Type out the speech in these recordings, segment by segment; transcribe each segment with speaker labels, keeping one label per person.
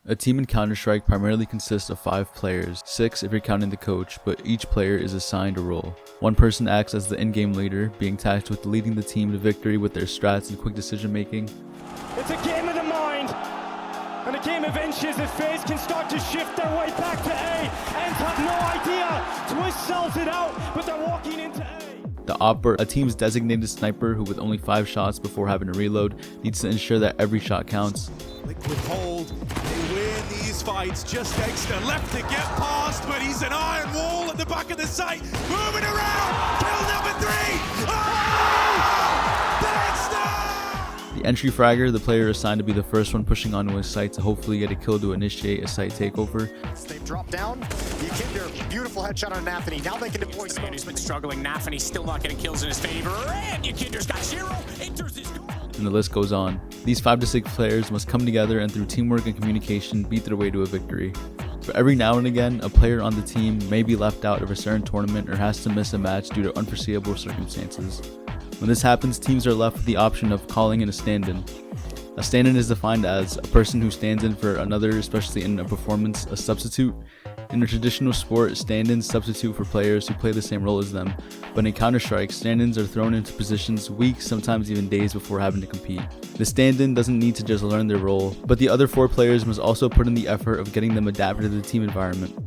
Speaker 1: A team in Counter-Strike primarily consists of 5 players, 6 if you're counting the coach, but each player is assigned a role. One person acts as the in-game leader, being tasked with leading the team to victory with their strats and quick decision making.
Speaker 2: It's a game of the mind, and a game of inches if FaZe can start to shift their way back to A, and have no idea. Twist sells it out, but they're walking into A.
Speaker 1: The Opper, a team's designated sniper who with only 5 shots before having to reload, needs to ensure that every shot counts.
Speaker 3: Liquid hold, they win these fights. Just extra left to get past, but he's an iron wall at the back of the site. Moving around, kill number 3.
Speaker 1: The entry fragger, the player assigned to be the first one pushing onto his site to hopefully get a kill to initiate a site takeover.
Speaker 4: They've dropped down. Yukindr, beautiful headshot on Nathany. Now they can deploy smoke.
Speaker 5: Who's been struggling. Nathany's still not getting kills in his favor. And Yukindr's got 0. Enters his goal.
Speaker 1: And the list goes on. These 5 to 6 players must come together and through teamwork and communication beat their way to a victory. But every now and again, a player on the team may be left out of a certain tournament or has to miss a match due to unforeseeable circumstances. When this happens, teams are left with the option of calling in a stand-in. A stand-in is defined as a person who stands in for another, especially in a performance, a substitute. In a traditional sport, stand-ins substitute for players who play the same role as them, but in Counter-Strike, stand-ins are thrown into positions weeks, sometimes even days before having to compete. The stand-in doesn't need to just learn their role, but the other 4 players must also put in the effort of getting them adapted to the team environment.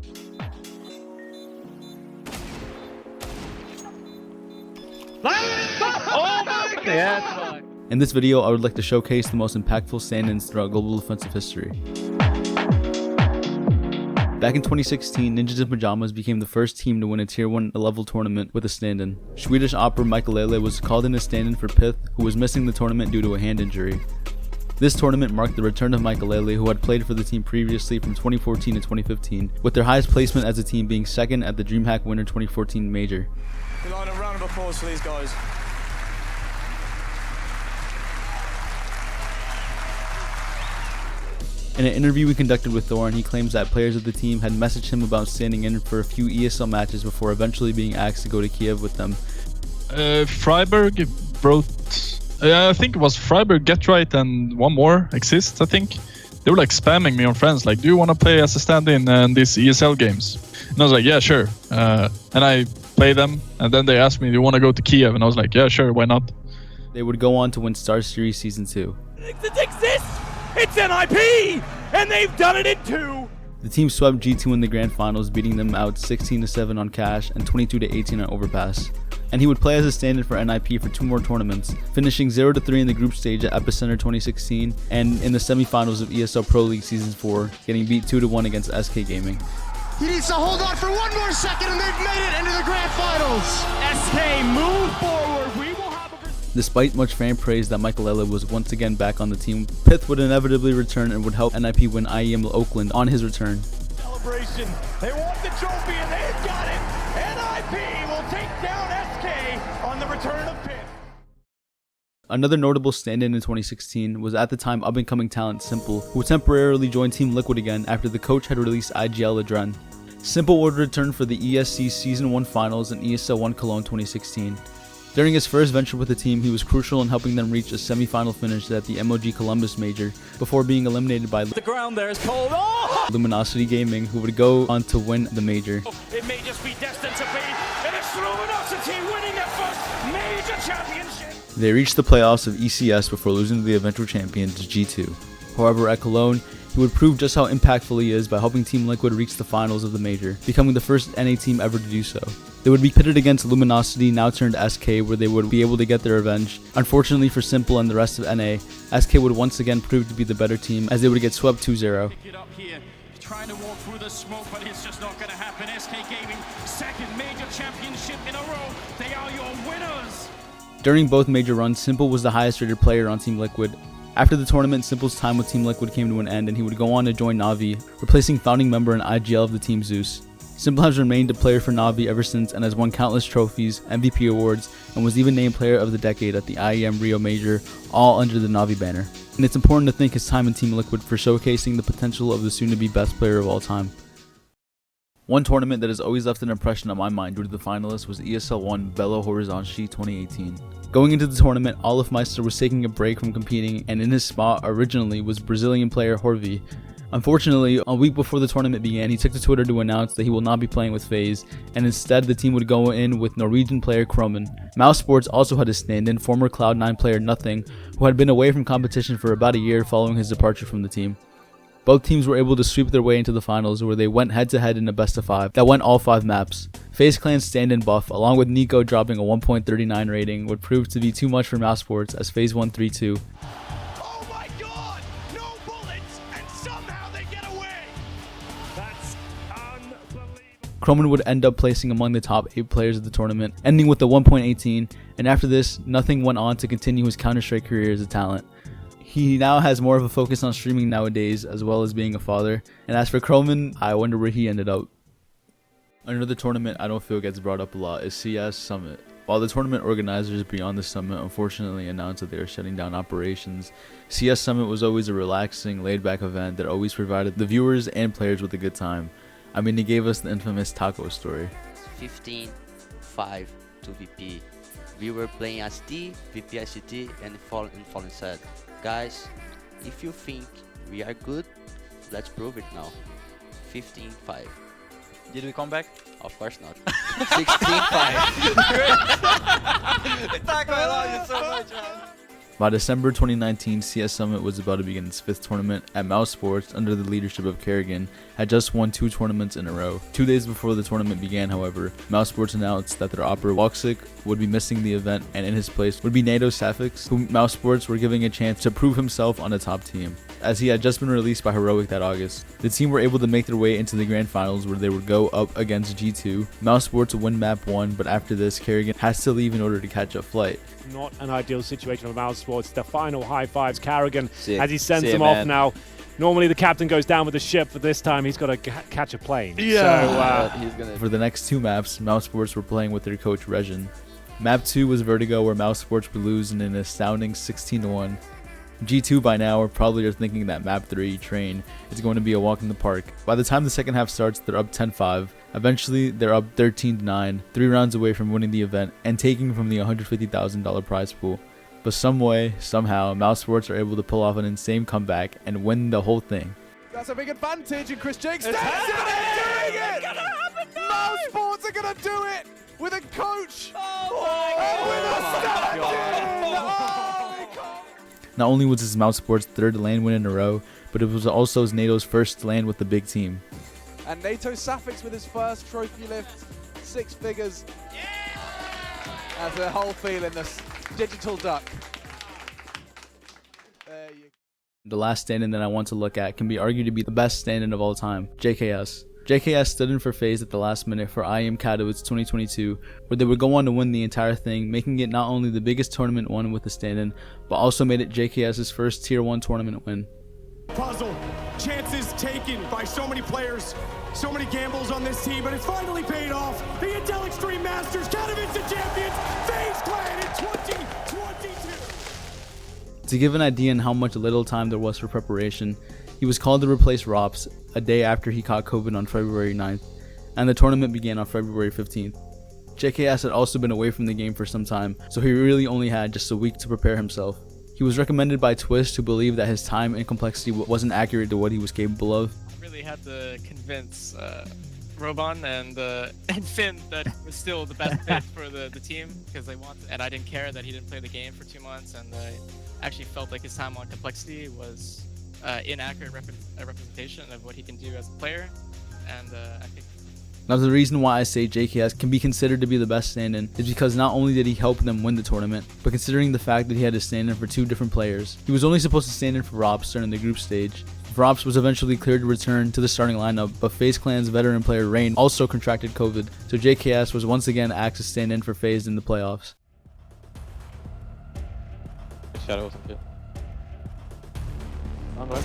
Speaker 1: In this video, I would like to showcase the most impactful stand-ins throughout global offensive history. Back in 2016, Ninjas in Pajamas became the first team to win a Tier 1 level tournament with a stand-in. Swedish opera Michael was called in as stand-in for Pith, who was missing the tournament due to a hand injury. This tournament marked the return of Michael, who had played for the team previously from 2014 to 2015, with their highest placement as a team being second at the DreamHack Winter 2014 Major.
Speaker 2: We'd like a round of applause for these guys.
Speaker 1: In an interview we conducted with Thorn, he claims that players of the team had messaged him about standing in for a few ESL matches before eventually being asked to go to Kiev with them.
Speaker 6: Freiburg brought, I think it was Freiburg, Get Right, and one more, Exist, I think. They were like spamming me on friends, like, do you want to play as a stand-in in these ESL games? And I was like, yeah, sure. And I played them, and then they asked me, do you want to go to Kiev? And I was like, yeah, sure, why not?
Speaker 1: They would go on to win Star Series Season 2.
Speaker 2: It exists! It's an IP! And they've done it in 2!
Speaker 1: The team swept G2 in the grand finals, beating them out 16-7 on Cash and 22-18 on Overpass. And he would play as a stand-in for NIP for 2 more tournaments, finishing 0-3 in the group stage at Epicenter 2016, and in the semifinals of ESL Pro League Season 4, getting beat 2-1 against SK Gaming.
Speaker 4: He needs to hold on for 1 more second and they've made it into the grand finals!
Speaker 2: SK, move forward! We will have a...
Speaker 1: Despite much fan praise that Michael was once again back on the team, Pith would inevitably return and would help NIP win IEM Oakland on his return.
Speaker 2: Celebration. They want the trophy and they've got it! NIP will take down SK on the return of Pith.
Speaker 1: Another notable stand-in in 2016 was at the time up-and-coming talent Simple, who temporarily joined Team Liquid again after the coach had released IGL Adren. Simple would return for the ESC Season 1 Finals and ESL 1 Cologne 2016. During his first venture with the team, he was crucial in helping them reach a semi-final finish at the MOG Columbus Major before being eliminated by
Speaker 2: The ground there is cold. Oh!
Speaker 1: Luminosity Gaming, who would go on to win the major.
Speaker 2: It may just be destined to be, and it's Luminosity winning their first major championship.
Speaker 1: They reached the playoffs of ECS before losing to the eventual champions G2. However, at Cologne, he would prove just how impactful he is by helping Team Liquid reach the finals of the major, becoming the first NA team ever to do so. They would be pitted against Luminosity, now turned SK, where they would be able to get their revenge. Unfortunately for Simple and the rest of NA, SK would once again prove to be the better team as they would get swept 2-0.
Speaker 5: Get up here, trying to walk through the smoke, but it's just not going to happen. SK Gaming, second major championship in a row. They are your winners.
Speaker 1: During both major runs, Simple was the highest rated player on Team Liquid. After the tournament, Simple's time with Team Liquid came to an end and he would go on to join Na'Vi, replacing founding member and IGL of the team Zeus. Simple has remained a player for Na'Vi ever since and has won countless trophies, MVP awards, and was even named Player of the Decade at the IEM Rio Major, all under the Na'Vi banner. And it's important to thank his time in Team Liquid for showcasing the potential of the soon-to-be best player of all time. One tournament that has always left an impression on my mind due to the finalists was ESL 1 Belo Horizonte 2018. Going into the tournament, Olaf Meister was taking a break from competing, and in his spot originally was Brazilian player Horvi. Unfortunately, a week before the tournament began, he took to Twitter to announce that he will not be playing with FaZe, and instead the team would go in with Norwegian player Kromen. Mouse Sports also had a stand-in, former Cloud9 player Nothing, who had been away from competition for about a year following his departure from the team. Both teams were able to sweep their way into the finals, where they went head-to-head in a best-of-5 that went all 5 maps. FaZe Clan's stand-in buff, along with Nico dropping a 1.39 rating, would prove to be too much for Mouse Sports as FaZe won 3-2.
Speaker 3: Oh my god! No bullets, and somehow they get away!
Speaker 2: That's unbelievable.
Speaker 1: Kromen would end up placing among the top 8 players of the tournament, ending with the 1.18, and after this, Nothing went on to continue his Counter-Strike career as a talent. He now has more of a focus on streaming nowadays, as well as being a father. And as for Kromen, I wonder where he ended up. Another tournament I don't feel gets brought up a lot is CS Summit. While the tournament organizers beyond the summit unfortunately announced that they are shutting down operations, CS Summit was always a relaxing, laid-back event that always provided the viewers and players with a good time. I mean, it gave us the infamous taco story.
Speaker 7: 15-5 to VP. We were playing as T, VP ICT, and Fallen said, guys, if you think we are good, let's prove it now. 15-5.
Speaker 8: Did we come back?
Speaker 7: Of course not. 16-5.
Speaker 8: Taco, I love you so much, man.
Speaker 1: By December 2019, CS Summit was about to begin its 5th tournament, and Mouse Sports, under the leadership of Kerrigan, had just won 2 tournaments in a row. 2 days before the tournament began, however, Mouse Sports announced that their operator Woxic would be missing the event, and in his place would be NATO Safix, whom Mouse Sports were giving a chance to prove himself on a top team, as he had just been released by Heroic that August. The team were able to make their way into the grand finals, where they would go up against G2. Mouse Sports would win map 1, but after this, Kerrigan has to leave in order to catch a flight.
Speaker 2: Not an ideal situation for Mouse Sports. The final high fives, Kerrigan,
Speaker 8: Sick.
Speaker 2: as he sends
Speaker 8: See
Speaker 2: them
Speaker 8: ya,
Speaker 2: off
Speaker 8: man.
Speaker 2: now. Normally the captain goes down with the ship, but this time he's got to catch a plane.
Speaker 8: He's gonna.
Speaker 1: For the next 2 maps, Mouse Sports were playing with their coach Regin. Map 2 was Vertigo, where Mouse Sports would lose in an astounding 16-1. G2 by now are probably thinking that map 3, Train, is going to be a walk in the park. By the time the second half starts, they're up 10-5. Eventually, they're up 13-9, 3 rounds away from winning the event and taking from the $150,000 prize pool. But some way, somehow, Mouse Sports are able to pull off an insane comeback and win the whole thing.
Speaker 3: That's a big advantage, and Chris Jake stands in and doing it! Mouse Sports are gonna do it with a coach! And with a stand-in!
Speaker 1: Not only was this Mouse Sports' 3rd LAN win in a row, but it was also NATO's first LAN with the big team.
Speaker 3: And NATO Safix with his first trophy lift, 6 figures. That's the whole feeling, this digital duck. There you go.
Speaker 1: The last stand-in that I want to look at can be argued to be the best stand-in of all time, JKS. JKS stood in for FaZe at the last minute for IEM Katowice 2022, where they would go on to win the entire thing, making it not only the biggest tournament won with the stand-in, but also made it JKS's first Tier 1 tournament win.
Speaker 2: Puzzle, chances taken by so many players, so many gambles on this team, but it's finally paid off. The Intel Extreme Masters, Katowice the champions, FaZe Clan in 2022.
Speaker 1: To give an idea on how much little time there was for preparation, he was called to replace Rops a day after he caught COVID on February 9th, and the tournament began on February 15th. JKS had also been away from the game for some time, so he really only had just a week to prepare himself. He was recommended by Twist, who believed that his time and complexity wasn't accurate to what he was capable of.
Speaker 9: Really had to convince Robon and Finn that he was still the best fit for the team, because they wanted, and I didn't care that he didn't play the game for 2 months, and I actually felt like his time on complexity was inaccurate representation of what he can do as a player, and I think.
Speaker 1: Now, the reason why I say JKS can be considered to be the best stand-in is because not only did he help them win the tournament, but considering the fact that he had to stand in for 2 different players. He was only supposed to stand in for Rops during the group stage. Rops was eventually cleared to return to the starting lineup, but FaZe Clan's veteran player Rain also contracted COVID, so JKS was once again asked to stand in for FaZe in the playoffs.
Speaker 8: Shadow wasn't good.
Speaker 4: Not great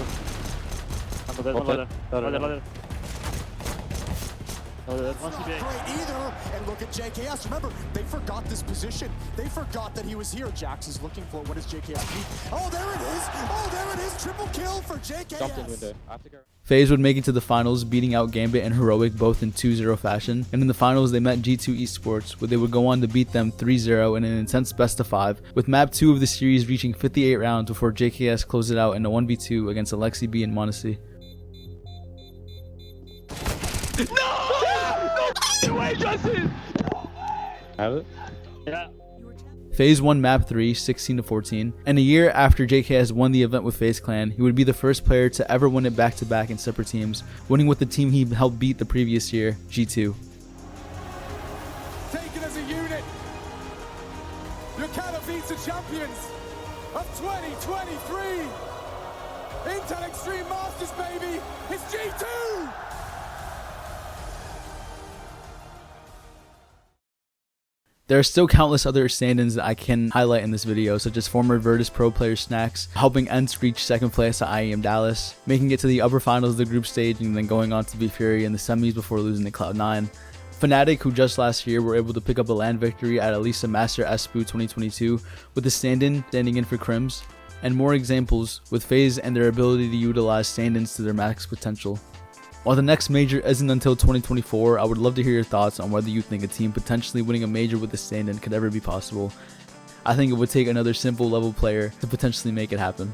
Speaker 4: either. And look at JKS. Remember, they forgot this position. They forgot that he was here. Jax is looking for it. What does JKS need? Oh, there it is. Oh, there it is. Triple kill for JKS.
Speaker 8: Jumped in window.
Speaker 1: FaZe would make it to the finals, beating out Gambit and Heroic both in 2-0 fashion, and in the finals they met G2 Esports, where they would go on to beat them 3-0 in an intense best-of-5, with map 2 of the series reaching 58 rounds before JKS closed it out in a 1v2 against Alexi B and Monacy.
Speaker 8: Have it?
Speaker 1: FaZe won map 3 16-14, and a year after JKS won the event with FaZe Clan, he would be the first player to ever win it back-to-back in separate teams, winning with the team he helped beat the previous year, G2.
Speaker 2: Taken as a unit, your Katowice champions of 2023. Intel Extreme Masters, baby, it's G2!
Speaker 1: There are still countless other stand-ins that I can highlight in this video, such as former Virtus Pro player Snacks, helping ENCE reach second place at IEM Dallas, making it to the upper finals of the group stage, and then going on to beat Fury in the semis before losing to Cloud9. Fnatic, who just last year were able to pick up a LAN victory at least a Master SPU 2022, with the stand-in standing in for Crims, and more examples with FaZe and their ability to utilize stand-ins to their max potential. While the next major isn't until 2024, I would love to hear your thoughts on whether you think a team potentially winning a major with a stand-in could ever be possible. I think it would take another simple level player to potentially make it happen.